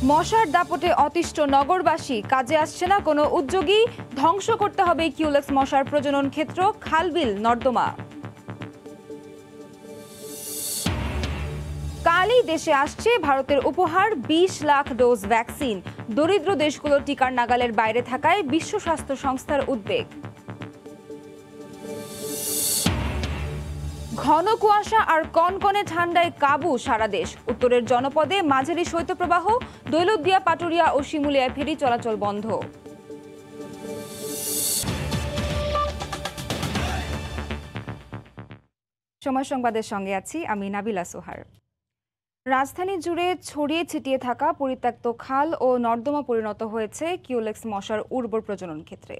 মশার দাপটে অতিষ্ঠ নগরবাসী, কাজে আসছে না কোনো উদ্যোগী, ধ্বংস করতে হবে কিউলেক্স মশার প্রজনন ক্ষেত্র, খালবিল নর্দমা। কালই দেশে আসছে ভারতের উপহার ২০ লাখ ডোজ ভ্যাকসিন। দরিদ্র দেশগুলো টিকার নাগালের বাইরে থাকায় বিশ্ব স্বাস্থ্য সংস্থার উদ্বেগ। ঘন কুয়াশা আর কনকনে ঠান্ডায় কাবু সারা দেশ। উত্তরের জনপদে মাঝারি শৈত্যপ্রবাহ, দৌলতদিয়া, পাটুরিয়া ও শিমুলিয়ায় ফেরি চলাচল বন্ধ। সময় সংবাদের সঙ্গে আছি আমি নাবিলা সোহার। রাজধানী জুড়ে ছড়িয়ে ছিটিয়ে থাকা পরিত্যক্ত খাল ও নর্দমা পরিণত হয়েছে কিউলেক্স মশার উর্বর প্রজনন ক্ষেত্রে।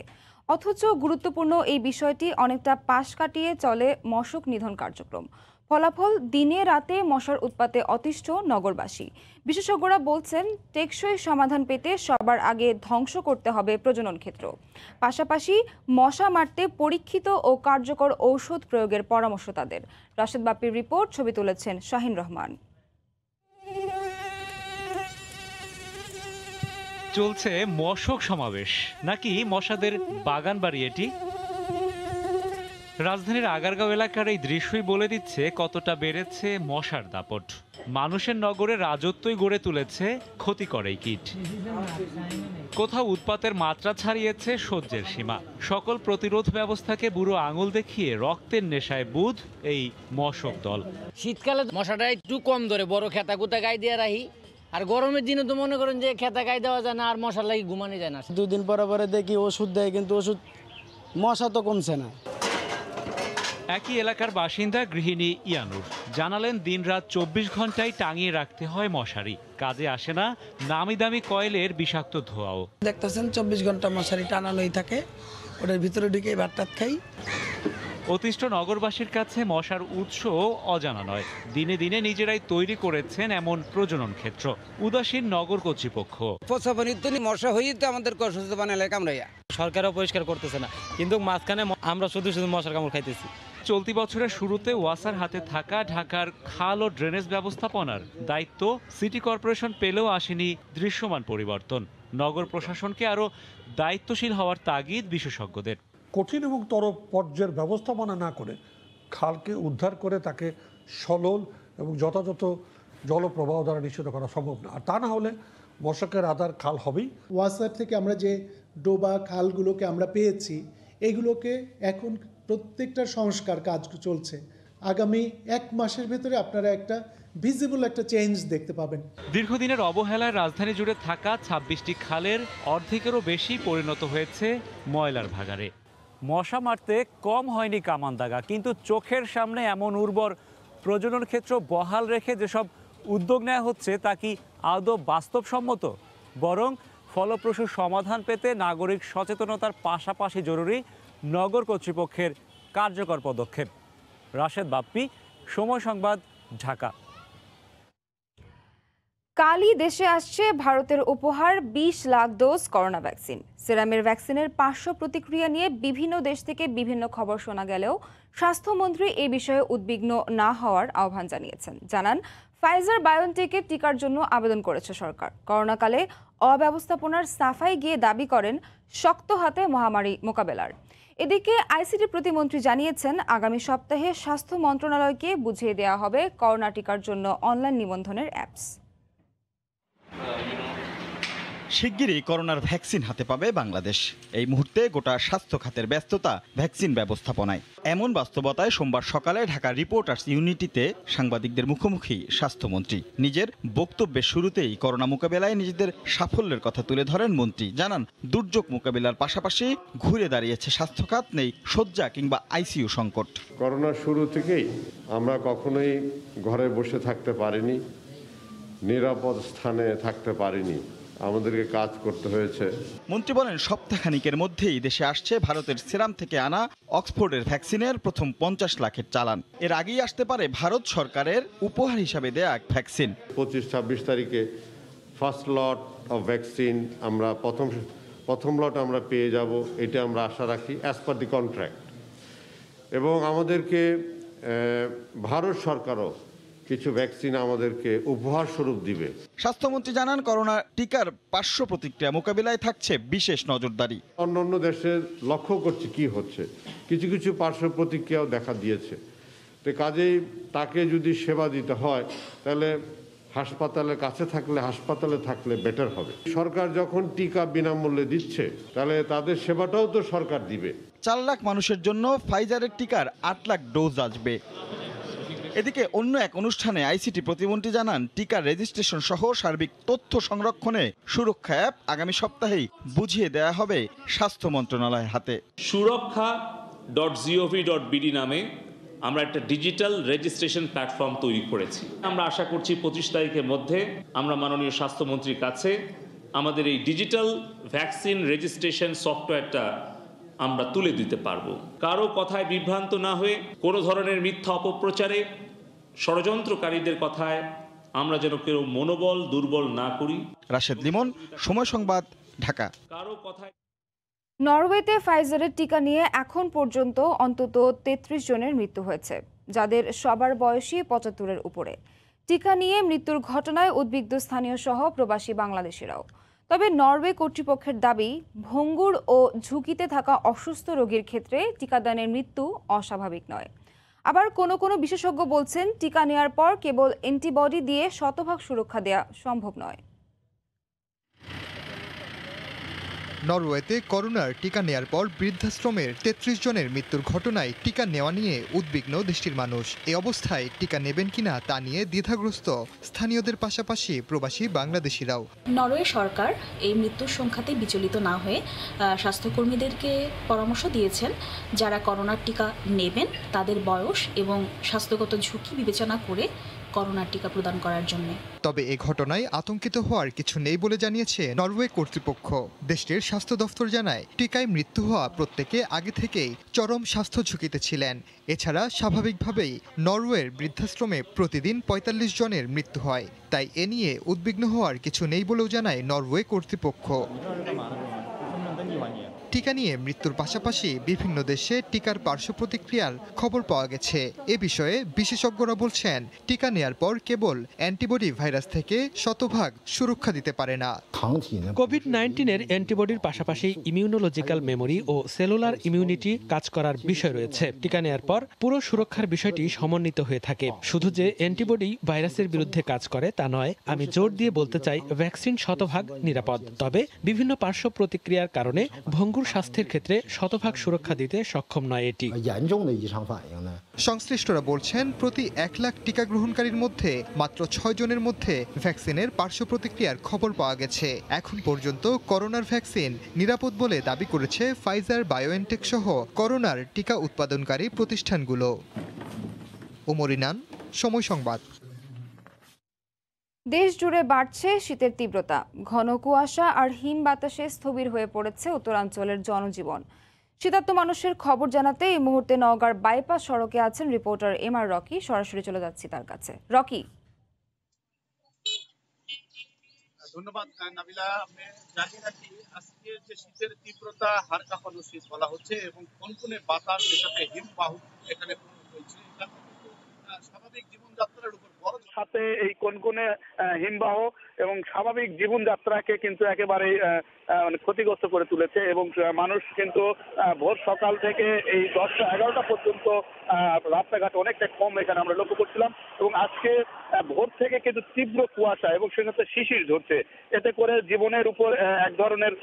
অথচ গুরুত্বপূর্ণ এই বিষয়টি অনেকটা পাশ কাটিয়ে চলে মশক নিধন কার্যক্রম। ফলাফল, দিনে রাতে মশার উৎপাতে অতিষ্ঠ নগরবাসী। বিশেষজ্ঞরা বলছেন, টেকসই সমাধান পেতে সবার আগে ধ্বংস করতে হবে প্রজনন ক্ষেত্র। পাশাপাশি মশা মারতে পরীক্ষিত ও কার্যকর ঔষধ প্রয়োগের পরামর্শ তাদের। রাশেদ বাপ্পির রিপোর্ট, ছবি তুলেছেন শাহিন রহমান। চলছে মশক সমাবেশ নাকি মশাদের বাগান বাড়ি এটি? রাজধানীর আগারগাঁও এলাকার এই দৃশ্যই বলে দিচ্ছে কতটা বেড়েছে মশার দাপট। মানুষের নগরে রাজত্বই গড়ে তুলেছে ক্ষতিকর এই কীট। কোথাও উৎপাতের মাত্রা ছাড়িয়েছে সহ্যের সীমা। সকল প্রতিরোধ ব্যবস্থাকে বুড়ো আঙুল দেখিয়ে রক্তের নেশায় বুধ এই মশক দল। শীতকালে মশাটা একটু কম ধরে, বড় খেতা কুতা গায়ে দিয়ে রাখি। আর গরমের দিনে তো মনে করেন যে খেতা গায়ে দেওয়া যায় না, আর মশার লাগি ঘুমানো যায় না। 2 দিন পরে পরে দেখি ওষুধ দেয়, কিন্তু ওষুধ মশা তো কমছে না। একই এলাকার বাসিন্দা গৃহিণী ইয়ানুর জানালেন, দিনরাত 24 ঘন্টায় টাঙিয়ে রাখতে হয় মশারি। কাজে আসে না নামি দামি কয়েলের বিষাক্ত ধোঁয়াও। দেখতেছেন 24 ঘন্টা মশারি টানানোই থাকে, ওটার ভিতরে ঢুকে ভাত খাই। অতিষ্ঠ নগরবাসীর কাছে মশার উৎস অজানা নয়। দিনে দিনে নিজেরাই তৈরি করেছেন এমন প্রজনন ক্ষেত্র। উদাসীন নগর কর্তৃপক্ষ। মশা হয়ে তো আমাদের অসুস্থ বানালে কামড়াইয়া। সরকারও পরিষ্কার করতেছে না, কিন্তু মাঝখানে আমরা শুধু মশার কামড় খাইতেছি। চলতি বছরের শুরুতে ওয়াসার হাতে থাকা ঢাকার খাল ও ড্রেনেজ ব্যবস্থাপনার দায়িত্ব সিটি কর্পোরেশন পেলেও আসেনি দৃশ্যমান পরিবর্তন। নগর প্রশাসনকে আরও দায়িত্বশীল হওয়ার তাগিদ বিশেষজ্ঞদের। কঠিন এবং তরল পর্যায়ের ব্যবস্থাপনা না করে খালকে উদ্ধার করে তাকে সলল এবং যথাযথ জলপ্রবাহ দ্বারা নিশ্চিত করা সম্ভব না। আর তা না হলে মশকের আধার খাল হবেই। ওয়াসার থেকে আমরা যে ডোবা খালগুলোকে আমরা পেয়েছি, এগুলোকে এখন প্রত্যেকটা সংস্কার কাজ চলছে। আগামী 1 মাসের ভেতরে আপনারা একটা ভিজিবল একটা চেঞ্জ দেখতে পাবেন। দীর্ঘদিনের অবহেলায় রাজধানী জুড়ে থাকা 26টি খালের অর্ধেকেরও বেশি পরিণত হয়েছে ময়লার ভাগাড়ে। মশা মারতে কম হয়নি কামান দাগা, কিন্তু চোখের সামনে এমন উর্বর প্রজনন ক্ষেত্র বহাল রেখে যেসব উদ্যোগ নেওয়া হচ্ছে তা কি আদৌ বাস্তবসম্মত? বরং ফলপ্রসূ সমাধান পেতে নাগরিক সচেতনতার পাশাপাশি জরুরি নগর কর্তৃপক্ষের কার্যকর পদক্ষেপ। রাশেদ বাপ্পি, সময় সংবাদ, ঢাকা। কালই দেশে আসছে ভারতের উপহার 20 লাখ ডোজ করোনা ভ্যাকসিন। সেরামের ভ্যাকসিনের পার্শ্ব প্রতিক্রিয়া নিয়ে বিভিন্ন দেশ থেকে বিভিন্ন খবর শোনা গেলেও স্বাস্থ্যমন্ত্রী এ বিষয়ে উদ্বিগ্ন না হওয়ার আহ্বান জানিয়েছেন। জানান, ফাইজার বায়োনটেকের টিকার জন্য আবেদন করেছে সরকার। করোনাকালে অব্যবস্থাপনার সাফাই গিয়ে দাবি করেন শক্ত হাতে মহামারী মোকাবেলার। এদিকে আইসিটি প্রতিমন্ত্রী জানিয়েছেন, আগামী সপ্তাহে স্বাস্থ্য মন্ত্রণালয়কে বুঝিয়ে দেওয়া হবে করোনা টিকার জন্য অনলাইন নিবন্ধনের অ্যাপস। শিগগিরই করোনার ভ্যাকসিন হাতে পাবে বাংলাদেশ। এই মুহূর্তে গোটা স্বাস্থ্য খাতের ব্যস্ততা ভ্যাকসিন ব্যবস্থাপনায়। এমন বাস্তবতায় সোমবার সকালে ঢাকা রিপোর্টার্স ইউনিটিতে সাংবাদিকদের মুখোমুখি স্বাস্থ্যমন্ত্রী। নিজের বক্তব্যের শুরুতেই করোনা মোকাবেলায় নিজেদের সাফল্যের কথা তুলে ধরেন মন্ত্রী। জানান, দুর্যোগ মোকাবিলার পাশাপাশি ঘুরে দাঁড়িয়েছে স্বাস্থ্য খাত, নেই শয্যা কিংবা আইসিইউ সংকট। করোনার শুরু থেকেই আমরা কখনোই ঘরে বসে থাকতে পারিনি, নিরাপদ স্থানে থাকতে পারিনি, আমাদেরকে কাজ করতে হয়েছে। মন্ত্রী বলেন, সপ্তাহখানিকের মধ্যেই দেশে আসছে ভারতের সিরাম থেকে আনা অক্সফোর্ডের ভ্যাকসিনের প্রথম 50 লাখের চালান। এর আগেই আসতে পারে ভারত সরকারের উপহার হিসাবে দেয়া এক ভ্যাকসিন। 25-26 তারিখে ফার্স্ট লট অফ ভ্যাকসিন আমরা প্রথম লট আমরা পেয়ে যাব, এটা আমরা আশা রাখি অ্যাজ পার দি কন্ট্রাক্ট। এবং আমাদেরকে ভারত সরকারও কিছু ভ্যাকসিন আমাদেরকে উপহার স্বরূপ দিবে। স্বাস্থ্যমন্ত্রী জানান, করোনা টিকার পার্শ্ব প্রতিক্রিয়া মোকাবিলায় থাকছে বিশেষ নজরদারি। অন্যান্য দেশের লক্ষ্য করছে কি হচ্ছে, কিছু কিছু পার্শ্ব প্রতিক্রিয়াও দেখা দিয়েছে। তো কাজেই তাকে যদি সেবা দিতে হয় তাহলে হাসপাতালের কাছে থাকলে, হাসপাতালে থাকলে বেটার হবে। সরকার যখন টিকা বিনামূল্যে দিচ্ছে তাহলে তাদের সেবাটাও তো সরকার দিবে। 4 লাখ মানুষের জন্য ফাইজারের টিকার 8 লাখ ডোজ আসবে। এদিকে অন্য এক অনুষ্ঠানে আইসিটি প্রতিমন্ত্রী জানান, টিকার রেজিস্ট্রেশন সহ সার্বিক তথ্য সংরক্ষণে সুরক্ষা অ্যাপ আগামী সপ্তাহেই বুঝিয়ে দেওয়া হবে স্বাস্থ্য মন্ত্রণালয়ের হাতে। সুরক্ষা.gov.bd নামে আমরা একটা ডিজিটাল রেজিস্ট্রেশন প্ল্যাটফর্ম তৈরি করেছি। আমরা আশা করছি 25 তারিখের মধ্যে আমরা মাননীয় স্বাস্থ্যমন্ত্রীর কাছে আমাদের এই ডিজিটাল ভ্যাকসিন রেজিস্ট্রেশন সফটওয়্যারটা আমরা তুলে দিতে পারবো। কারো কথায় বিভ্রান্ত না হয়ে, কোনো ধরনের মিথ্যা অপপ্রচারে, ষড়যন্ত্রকারীদের কথায় আমরা যেন কেউ মনোবল দুর্বল না করি। রাশেদ লিমন, সময় সংবাদ, ঢাকা। কারো কথায় নরওয়েতে ফাইজারের টিকা নিয়ে এখন পর্যন্ত অন্তত 33 জনের মৃত্যু হয়েছে, যাদের সবার বয়সী 75-এর উপরে। টিকা নিয়ে মৃত্যুর ঘটনায় উদ্বিগ্ন স্থানীয় সহ প্রবাসী বাংলাদেশিরাও। তবে নরওয়ে কর্তৃপক্ষের দাবি, ভঙ্গুর ও ঝুঁকিতে থাকা অসুস্থ রোগীর ক্ষেত্রে টিকাদানের মৃত্যু অস্বাভাবিক নয়। আবার কোনো কোনো বিশেষজ্ঞ বলছেন, টিকা নেওয়ার পর কেবল অ্যান্টিবডি দিয়ে শতভাগ সুরক্ষা দেওয়া সম্ভব নয়। নরওয়েতে করোনার টিকা নেয়ার পর বৃদ্ধাশ্রমের 33 জনের মৃত্যুর ঘটনায় টিকা নেওয়া নিয়ে উদ্বিগ্ন দেশটির মানুষ। এই অবস্থায় টিকা নেবেন কিনা তা নিয়ে দ্বিধাগ্রস্ত স্থানীয়দের পাশাপাশি প্রবাসী বাংলাদেশিরাও। নরওয়ে সরকার এই মৃত্যুর সংখ্যাতে বিচলিত না হয়ে স্বাস্থ্যকর্মীদেরকে পরামর্শ দিয়েছেন, যারা করোনার টিকা নেবেন তাদের বয়স এবং স্বাস্থ্যগত ঝুঁকি বিবেচনা করে করোনার টিকা প্রদান করার জন্য। তবে এই ঘটনায় আতঙ্কিত হওয়ার কিছু নেই বলে জানিয়েছে নরওয়ে কর্তৃপক্ষ। দেশটির স্বাস্থ্য দফতর জানায়, টিকায় মৃত্যু হওয়া প্রত্যেকে আগে থেকেই চরম স্বাস্থ্য ঝুঁকিতে ছিলেন। এছাড়া স্বাভাবিকভাবেই নরওয়ের বৃদ্ধাশ্রমে প্রতিদিন 45 জনের মৃত্যু হয়। তাই এ নিয়ে উদ্বিগ্ন হওয়ার কিছু নেই বলেও জানায় নরওয়ে কর্তৃপক্ষ। টিকা নিয়ে মৃত্যুর পাশাপাশি বিভিন্ন দেশে টিকার পার্শ্ব প্রতিক্রিয়ার খবর পাওয়া গেছে। এ বিষয়ে বিশেষজ্ঞরা বলছেন, টিকা নেয়ার পর কেবল অ্যান্টিবডি ভাইরাস থেকে শতভাগ সুরক্ষা দিতে পারে না। কোভিড-19-এর অ্যান্টিবডির পাশাপাশি ইমিউনোলজিক্যাল মেমোরি ও সেলুলার ইমিউনিটি কাজ করার বিষয় রয়েছে। টিকা নেয়ার পর পুরো সুরক্ষার বিষয়টি সমন্বিত হয়ে থাকে। শুধু যে অ্যান্টিবডি ভাইরাসের বিরুদ্ধে কাজ করে তা নয়, আমি জোর দিয়ে বলতে চাই ভ্যাকসিন শতভাগ নিরাপদ। তবে বিভিন্ন পার্শ্ব প্রতিক্রিয়ার কারণে ভঙ্গুর স্বাস্থ্যের ক্ষেত্রে শতভাগ সুরক্ষা দিতে সক্ষম নয় এটি। সংশ্লিষ্টরা বলছেন, প্রতি 1 লাখ টিকা গ্রহণকারীর মধ্যে মাত্র 6 জনের মধ্যে ভ্যাকসিনের পার্শ্ব প্রতিক্রিয়ার খবর পাওয়া গেছে। এখন পর্যন্ত করোনার ভ্যাকসিন নিরাপদ বলে দাবি করেছে ফাইজার, বায়োএনটেক সহ করোনার টিকা উৎপাদনকারী প্রতিষ্ঠানগুলো। ওমর ইনান, সময় সংবাদ। দেশ জুড়ে বাড়ছে শীতের তীব্রতা। ঘন কুয়াশা আর হিম বাতাসে স্থবির হয়ে পড়েছে উত্তরাঞ্চলের জনজীবন। শীতার্ত মানুষের খবর জানাতে এই মুহূর্তে নওগাঁর বাইপাস সড়কে আছেন রিপোর্টার এমআর রকি। সরাসরি চলে যাচ্ছি তার কাছে। রকি। ধন্যবাদ নাবিলা। আমি জানি না কি আজকে যে শীতের তীব্রতা হাড় কাঁপানো শীত বলা হচ্ছে এবং কনকনে বাতাস, এটাতে হিমবাহ এখানে হয়েছে। স্বাভাবিক জীবনযাত্রার উপর বড় সাথে এই কনকনে হিমবাহ এবং স্বাভাবিক জীবনযাত্রাকে কিন্তু একেবারে ক্ষতিগ্রস্ত করে তুলেছে এবং মানুষ কিন্তু ভোর সকাল থেকে এই 10টা-11টা পর্যন্ত রাস্তাঘাট অনেকটা কম এখানে আমরা লক্ষ্য করছিলাম এবং আজকে ভোর থেকে কিন্তু তীব্র কুয়াশা এবং সেক্ষেত্রে শিশির ঝরছে। এতে করে জীবনের উপর এক ধরনের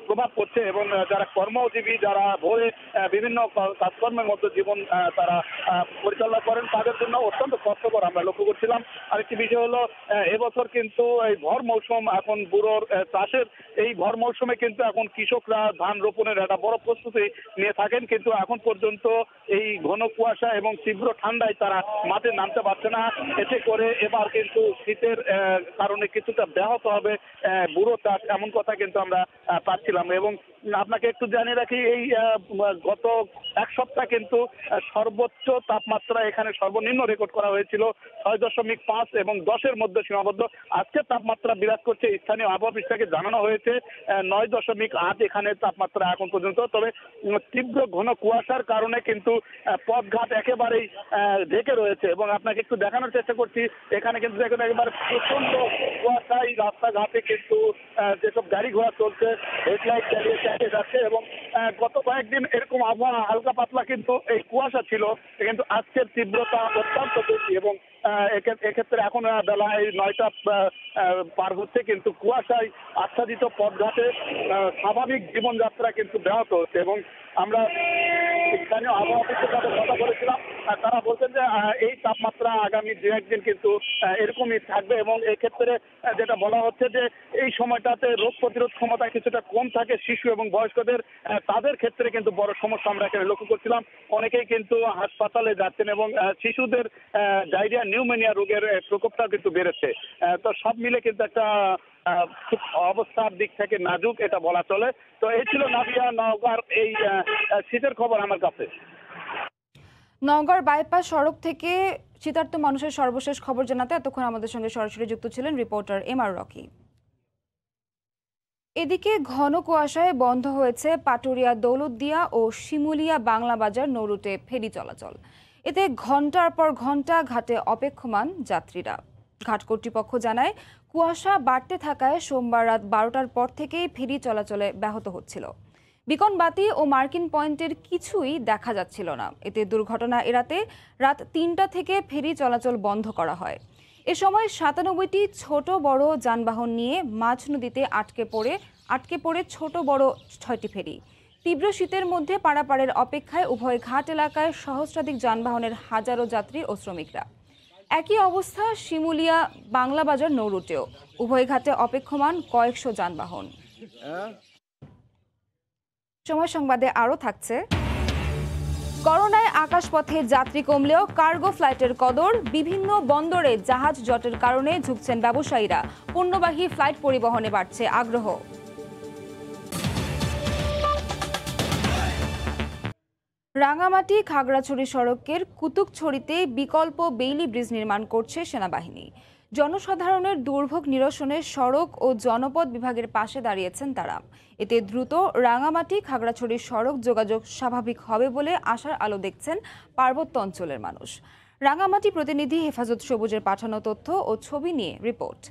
প্রভাব পড়ছে এবং যারা কর্মজীবী, যারা ভোরে বিভিন্ন কাজকর্মের মধ্যে জীবন তারা পরিচালনা করেন, তাদের জন্য অত্যন্ত কষ্টকর আমরা লক্ষ্য করছিলাম। আরেকটি বিষয় হলো, এবছর কিন্তু এই ভর মৌসুম, এখন বুড়োর চাষের এই ভর মৌসুমে কিন্তু এখন কৃষকরা ধান রোপণের একটা বড় প্রস্তুতি নিয়ে থাকেন, কিন্তু এখন পর্যন্ত এই ঘন কুয়াশা এবং তীব্র ঠান্ডায় তারা মাঠে নামতে পারছে না। এতে করে এবার কিন্তু শীতের কারণে কিছুটা ব্যাহত হবে বুড়ো চাষ, এমন কথা কিন্তু আমরা পাচ্ছিলাম। এবং আপনাকে একটু জানিয়ে রাখি, এই গত এক সপ্তাহ কিন্তু সর্বোচ্চ তাপমাত্রা এখানে সর্বনিম্ন রেকর্ড করা হয়েছিল 6.5 এবং 10-এর মধ্যে সীমাবদ্ধ। আজকে তাপমাত্রা বিরাজ করছে, স্থানীয় আবহাওয়া অফিস থেকে জানানো হয়েছে 9.8 এখানে তাপমাত্রা এখন পর্যন্ত। তবে তীব্র ঘন কুয়াশার কারণে কিন্তু পথঘাট একেবারেই ঢেকে রয়েছে এবং আপনাকে একটু দেখানোর চেষ্টা করছি। এখানে কিন্তু দেখুন একেবারে প্রচন্ড কুয়াশায় রাস্তাঘাটে কিন্তু যেসব গাড়ি ঘোড়া চলছে হেডলাইট চালিয়ে চালিয়ে যাচ্ছে এবং গত কয়েকদিন এরকম আবহাওয়া হালকা পাতলা কিন্তু এই কুয়াশা ছিল, কিন্তু আজকের তীব্রতা অত্যন্ত বেশি এবং এক্ষেত্রে এখন বেলা এই 9টা পার হচ্ছে, কিন্তু কুয়াশায় আচ্ছাদিত পথঘাটে স্বাভাবিক জীবনযাত্রা কিন্তু ব্যাহত হচ্ছে। এবং আমরা স্থানীয় আবহাওয়া অফিসের সাথে কথা বলেছিলাম, তারা বলছেন যে এই তাপমাত্রা আগামী 2-1 দিন কিন্তু এরকমই থাকবে এবং এক্ষেত্রে যেটা বলা হচ্ছে যে এই সময়টাতে রোগ প্রতিরোধ ক্ষমতা কিছুটা কম থাকে শিশু এবং বয়স্কদের, তাদের ক্ষেত্রে কিন্তু বড় সমস্যা আমরা এখানে লক্ষ্য করছিলাম। অনেকেই কিন্তু হাসপাতালে যাচ্ছেন এবং শিশুদের ডায়রিয়া নিউমোনিয়া রোগের প্রকোপটা কিন্তু বেড়েছে। তো সব মিলে কিন্তু একটা অবস্থার দিক থেকে নাজুক এটা বলা চলে। তো এই ছিল নাবিয়া নওগাঁর এই শীতের খবর আমার কাছে। নওগাঁর বাইপাস সড়ক থেকে শীতার্ত মানুষের সর্বশেষ খবর জানাতে এতক্ষণ আমাদের সঙ্গে সরাসরি যুক্ত ছিলেন রিপোর্টার MR রকি। এদিকে ঘন কুয়াশায় বন্ধ হয়েছে পাটুরিয়া দৌলতদিয়া ও শিমুলিয়া বাংলা বাজার নৌরুটে ফেরি চলাচল। এতে ঘন্টার পর ঘন্টা ঘাটে অপেক্ষমান যাত্রীরা। ঘাট কর্তৃপক্ষ জানায় কুয়াশা বাড়তে থাকায় সোমবার রাত 12টার পর থেকেই ফেরি চলাচলে ব্যাহত হচ্ছিল। বিকন বাতি ও মার্কিন পয়েন্টের কিছুই দেখা যাচ্ছিল না। এতে দুর্ঘটনা এড়াতে রাত 3টা থেকে ফেরি চলাচল বন্ধ করা হয়। এ সময় 97টি ছোট বড় যানবাহন নিয়ে মাঝ নদীতে আটকে পড়ে ছোট বড় 6টি ফেরি। তীব্র শীতের মধ্যে পারাপারের অপেক্ষায় উভয় ঘাট এলাকায় সহস্রাধিক যানবাহনের হাজারো যাত্রী ও শ্রমিকরা। একই অবস্থা শিমুলিয়া বাংলা বাজার নৌরুটেও, উভয় ঘাটে অপেক্ষমান কয়েকশো যানবাহন। সময় সংবাদে আরও থাকছে, করোনায় আকাশপথে যাত্রী কমলেও কার্গো ফ্লাইটের কদর। বিভিন্ন বন্দরে জাহাজ জটের কারণে ঝুঁকছেন ব্যবসায়ীরা। পণ্যবাহী ফ্লাইট পরিবহনে বাড়ছে আগ্রহ। রাঙামাটি খাগড়াছড়ি সড়কের কুতুকছড়িতে বিকল্প বেইলি ব্রিজ নির্মাণ করছে সেনাবাহিনী। জনসাধারণের দুর্ভোগ নিরসনে সড়ক ও জনপদ বিভাগের পাশে দাঁড়িয়েছেন তারা। এতে দ্রুত রাঙামাটি খাগড়াছড়ি সড়ক যোগাযোগ স্বাভাবিক হবে বলে আশার আলো দেখছেন পার্বত্য অঞ্চলের মানুষ। রাঙামাটি প্রতিনিধি হেফাজত সবুজের পাঠানো তথ্য ও ছবি নিয়ে রিপোর্ট।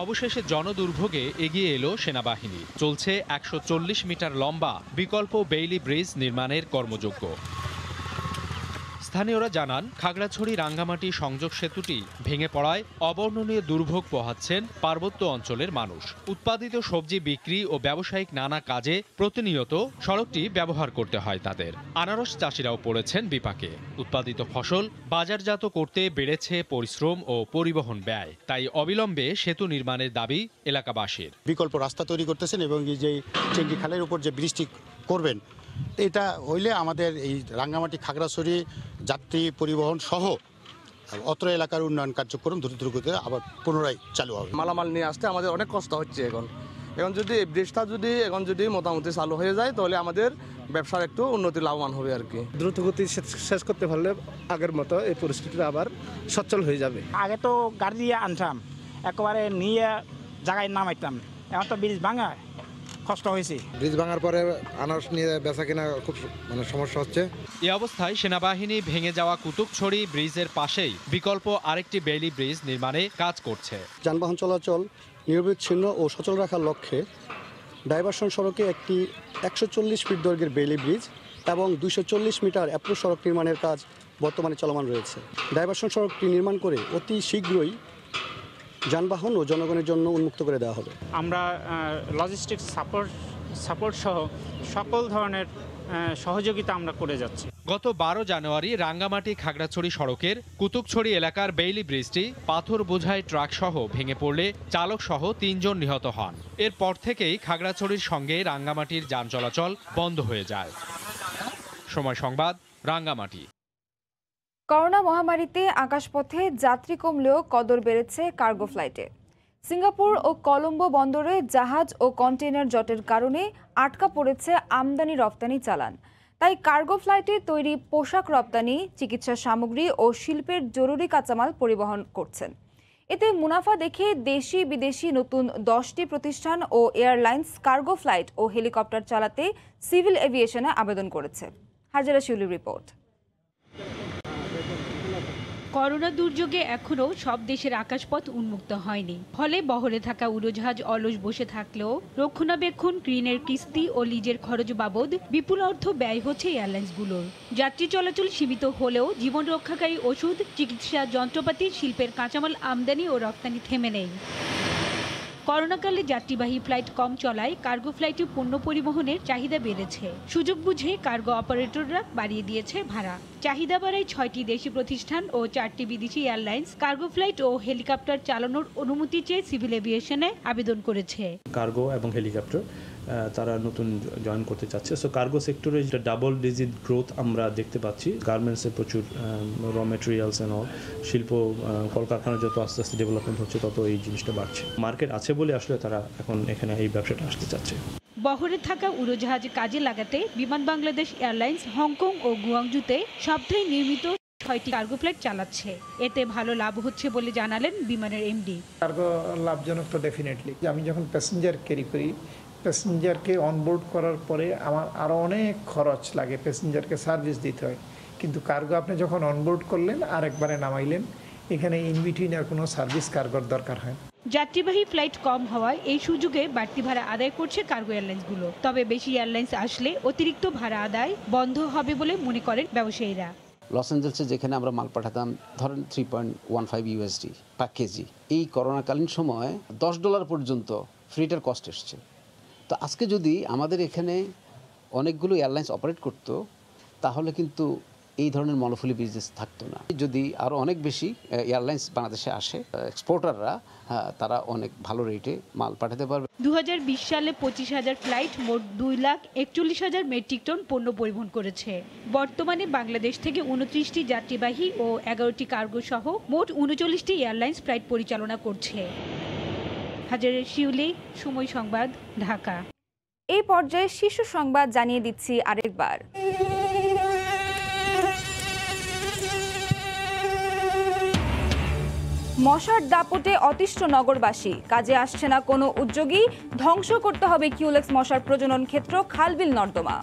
অবশেষে জনদুর্ভোগে এগিয়ে এলো সেনাবাহিনী। চলছে 140 মিটার লম্বা বিকল্প বেইলি ব্রিজ নির্মাণের কর্মযজ্ঞ। স্থানীয়রা জানান, খাগড়াছড়ি রাঙ্গামাটি সংযোগ সেতুটি ভেঙে পড়ায় অবর্ণনীয় দুর্ভোগ পোহাচ্ছেন পার্বত্য অঞ্চলের মানুষ। উৎপাদিত সবজি বিক্রি ও ব্যবসায়িক নানা কাজে প্রতিনিয়ত সড়কটি ব্যবহার করতে হয় তাদের। আনারস চাষিরাও পড়েছেন বিপাকে। উৎপাদিত ফসল বাজারজাত করতে বেড়েছে পরিশ্রম ও পরিবহন ব্যয়। তাই অবিলম্বে সেতু নির্মাণের দাবি এলাকাবাসীর। বিকল্প রাস্তা তৈরি করতেছেন এবং এই যে চেঙ্গি খালের উপর যে ব্রিজটি করবেন, এটা হইলে আমাদের এই রাঙ্গামাটি খাগড়াছড়ি যাত্রী পরিবহন সহ অত্র এলাকার উন্নয়ন কার্যক্রম দ্রুতগতিতে আবার পুনরায় চালু হবে। মালামাল নিয়ে আসতে আমাদের অনেক কষ্ট হচ্ছে এখন যদি ব্রিজটা যদি মোটামুটি চালু হয়ে যায় তাহলে আমাদের ব্যবসার একটু উন্নতি লাভবান হবে আর কি। দ্রুতগতি শেষ করতে পারলে আগের মতো এই পরিস্থিতিটা আবার সচ্ছল হয়ে যাবে। আগে তো গাড়ি দিয়ে আনতাম, একেবারে নিয়ে জায়গায় নামাইতাম, এখন তো ব্রিজ ভাঙা কষ্ট হয়েছে। ব্রিজ ভাঙার পরে আনারস নিয়ে বেচা কেনা খুব সমস্যা হচ্ছে। এই অবস্থায় সেনাবাহিনী ভেঙে যাওয়া কুতুকছড়ি ব্রিজের পাশেই বিকল্প আরেকটি বেইলি ব্রিজ নির্মাণে কাজ করছে। যানবাহন চলাচল নিরবিচ্ছিন্ন ও সচল রাখার লক্ষ্যে ডাইভারশন সড়কে একটি 140 ফিট দৈর্ঘ্যের বেইলি ব্রিজ এবং 240 মিটার অ্যাপ্রোচ সড়ক নির্মাণের কাজ বর্তমানে চলমান রয়েছে। ডাইভারশন সড়কটি নির্মাণ করে অতি শীঘ্রই যানবাহন ও জনগণের জন্য উন্মুক্ত করে দেওয়া হবে। আমরা লজিস্টিক্স সাপোর্ট সহ সকল ধরনের সহযোগিতা আমরা করে যাচ্ছি। গত 12 জানুয়ারি রাঙ্গামাটি খাগড়াছড়ি সড়কের কুতুকছড়ি এলাকার বেইলি ব্রিজটি পাথর বোঝাই ট্রাক সহ ভেঙে পড়লে চালক সহ 3 জন নিহত হন। এরপর থেকেই খাগড়াছড়ির সঙ্গে রাঙ্গামাটির যান চলাচল বন্ধ হয়ে যায়। সময় সংবাদ, রাঙ্গামাটি। করোনা মহামারীতে আকাশপথে যাত্রী কমলেও কদর বেড়েছে কার্গো ফ্লাইটে। সিঙ্গাপুর ও কলম্বো বন্দরে জাহাজ ও কন্টেইনার জটের কারণে আটকা পড়েছে আমদানি রপ্তানি চালান। তাই কার্গো ফ্লাইটে তৈরি পোশাক রপ্তানি, চিকিৎসা সামগ্রী ও শিল্পের জরুরি কাঁচামাল পরিবহন করছেন। এতে মুনাফা দেখে দেশি বিদেশি নতুন 10টি প্রতিষ্ঠান ও এয়ারলাইন্স কার্গো ফ্লাইট ও হেলিকপ্টার চালাতে সিভিল এভিয়েশনে আবেদন করেছে। হাজেরা শিউলির রিপোর্ট। করোনা দুর্যোগে এখনও সব দেশের আকাশপথ উন্মুক্ত হয়নি। ফলে বহরে থাকা উড়োজাহাজ অলস বসে থাকলেও রক্ষণাবেক্ষণ, ঋণের কিস্তি ও লিজের খরচ বাবদ বিপুল অর্থ ব্যয় হচ্ছে এয়ারলাইন্সগুলোর। যাত্রী চলাচল সীমিত হলেও জীবন রক্ষাকারী ওষুধ, চিকিৎসা যন্ত্রপাতি, শিল্পের কাঁচামাল আমদানি ও রপ্তানি থেমে নেই। করোনাকালে যাত্রীবাহী ফ্লাইট কম চলায় কার্গো ফ্লাইটে পণ্য পরিবহনের চাহিদা বেড়েছে। সুযোগ বুঝে কার্গো অপারেটররা বাড়িয়ে দিয়েছে ভাড়া। চাহিদা বাড়ায় 6টি দেশি প্রতিষ্ঠান ও 4টি বিদেশি এয়ারলাইন্স কার্গো ফ্লাইট ও হেলিকপ্টার চালানোর অনুমতি চেয়ে সিভিল এভিয়েশনে আবেদন করেছে। কার্গো এবং হেলিকপ্টার তারা নতুন জয়েন করতে চাচ্ছে। সো কার্গো সেক্টরে যেটা ডাবল ডিজিট গ্রোথ আমরা দেখতে পাচ্ছি। গার্মেন্টসে প্রচুর র মেটেরিয়ালস এন্ড অল, শিল্প কলকারখানা যত আস্তে আস্তে ডেভেলপমেন্ট হচ্ছে তত এই জিনিসটা বাড়ছে। মার্কেট আছে বলে আসলে তারা এখন এখানে এই ব্যবসাটা আসতে চাচ্ছে। বহরে থাকা উড়োজাহাজ কাজে লাগাতে বিমান বাংলাদেশ এয়ারলাইন্স হংকং ও গুয়াংজুতে সপ্তাহে নিয়মিত 6টি কার্গো ফ্লাইট চালাচ্ছে। এতে ভালো লাভ হচ্ছে বলে জানালেন বিমানের এমডি। কার্গো লাভজনক তো ডেফিনেটলি। আমি যখন প্যাসেঞ্জার ক্যারি করি, প্যাসেঞ্জারকে অনবোর্ড করার পরে আমার আরও অনেক খরচ লাগে, প্যাসেঞ্জারকে সার্ভিস দিতে হয়। কিন্তু কার্গো আপনি যখন অনবোর্ড করলেন আর একবারে নামাইলেন, এখানে ইনবিটুইন আর কোনো সার্ভিস কার্গোর দরকার হয়। যাত্রীবাহী ফ্লাইট কম হওয়ায় এই সুযোগে বাড়তি ভাড়া আদায় করছে কার্গো এয়ারলাইন্সগুলো। তবে বেশি এয়ারলাইন্স আসলে অতিরিক্ত ভাড়া আদায় বন্ধ হবে বলে মনে করেন ব্যবসায়ীরা। লস অ্যাঞ্জেলসে যেখানে আমরা মাল পাঠাতাম ধরেন $3.15 USD পার কেজি, এই করোনাকালীন সময় $10 পর্যন্ত ফ্রিটের কস্ট এসছে। তো আজকে যদি আমাদের এখানে অনেকগুলো এয়ারলাইন্স অপারেট করত, তাহলে কিন্তু এই ধরনের মনোফলি বিজনেস থাকতো না। যদি আরও অনেক বেশি এয়ারলাইন্স বাংলাদেশে আসে, এক্সপোর্টাররা তারা অনেক ভালো রেটে মাল পাঠাতে পারবে। 2020 সালে 25,000 ফ্লাইট মোট 2,41,000 মেট্রিক টন পণ্য পরিবহন করেছে। বর্তমানে বাংলাদেশ থেকে 29টি যাত্রীবাহী ও 11টি কার্গো সহ মোট 39টি এয়ারলাইন্স ফ্লাইট পরিচালনা করছে। হাজারা শিউলি, সময় সংবাদ, ঢাকা। এই পর্যায়ে শীর্ষ সংবাদ জানিয়ে দিচ্ছি আরেকবার। মশার দাপটে অতিষ্ঠ নগরবাসী, কাজে আসছে না কোনো উদ্যোগী, ধ্বংস করতে হবে কিউলেক্স মশার প্রজনন ক্ষেত্র, খালবিল নর্দমা।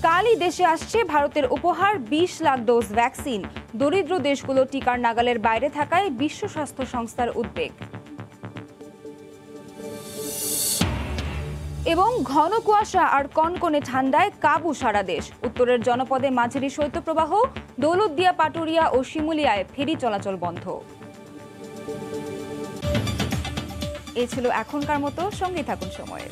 কালই দেশে আসছে ভারতের উপহার 20 লাখ ডোজ ভ্যাকসিন। দরিদ্র দেশগুলো টিকার নাগালের বাইরে থাকায় বিশ্ব স্বাস্থ্য সংস্থার উদ্বেগ। এবং ঘন কুয়াশা আর কনকনে ঠান্ডায় কাবু সারা দেশ। উত্তরের জনপদে মাঝারি শৈত্যপ্রবাহ, দৌলতদিয়া, পাটুরিয়া ও শিমুলিয়ায় ফেরি চলাচল বন্ধ। এ ছিল এখনকার মতো, সঙ্গে থাকুন সময়ের।